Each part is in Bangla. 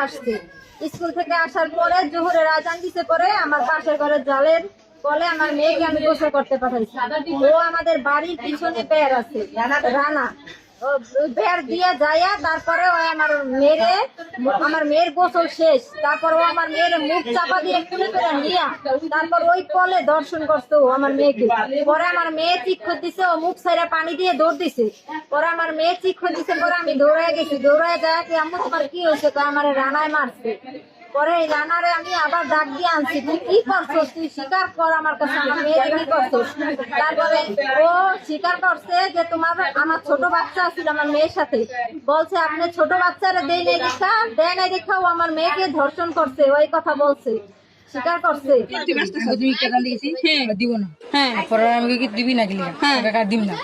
আসছে। স্কুল থেকে আসার পরে জোহরের আজান দিতে পরে আমার পাশের ঘরের জালের বলে আমার মেয়েকে আমি গোসল করতে পাঠাইছি। ও আমাদের বাড়ির পিছনে বের আছে রানা, বের দিয়ে যাইয়া তারপরে ও আমার মেয়ের গোসল শেষ, তারপর ও আমার মেয়ের মুখ চাপা দিয়ে খুলে ফেলে নিয়া তারপর ওই কলে দর্শন করছে ও আমার মেয়েকে। পরে আমার মেয়ে চিৎকার দিছে, ও মুখ ছাইরা পানি দিয়ে দৌড় দিছে। পরে আমার মেয়ে চিৎকার দিছে, পরে আমি দৌড়ায় গেছি। দৌড়ায় যায় কি আম্মু তোমার কি হয়েছে? আমার রানায় মারছে। পরে এই রানারে আমি আবার ডাক দিয়ে আনছি, তুই কি করছো, তুই স্বীকার কর আমার কাছে আমার মেয়ের কি করছো। তারপরে ও স্বীকার করছে যে আমার ছোট বাচ্চা ছিল আমার মেয়ের সাথে, বলছে আপনি ছোট বাচ্চারা দেয় নাই দেখা ও আমার মেয়েকে ধর্ষণ করছে, ওই কথা বলছে, স্বীকার করছে। দিব না, হ্যাঁ পরে আমি কি দিবি না গেলে টাকা দিব না,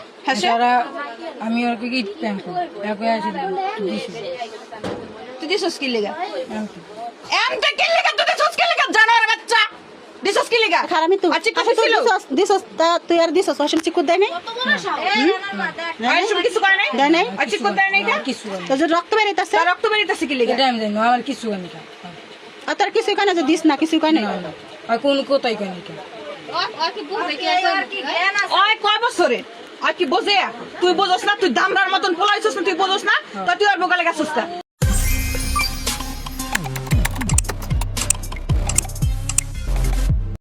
আমি ওর কি তুই দিছস কি লিগা? এমটা কি লিগা তুই দিছস কি লিগা? জানোয়ার বাচ্চা দিছস কি লিগা? খারামি তুই আচ্ছা কত ছিল? দিছস তুই আর দিছস আসলে চিকু দেয় নাই, আইসব কিছু করে নাই? দেয় নাই, আচ্ছা কত দেয় নাই এটা? কিছু তো যে রক্ত বেরিতেছে তার রক্ত বেরিতেছে কি লিগা? এটা আমি জানি না, আমার কিছু আমি আর তার কিছু কানে যে দিস না কিছু কানে আর কোন কোথায় কেন ওই কয় বছরে আর কি বোঝে? তুই বোঝস না? তুই দামরার মতন পলাইছস না? তুই বোঝস না? তা তুই আর বোকালে গেছস না?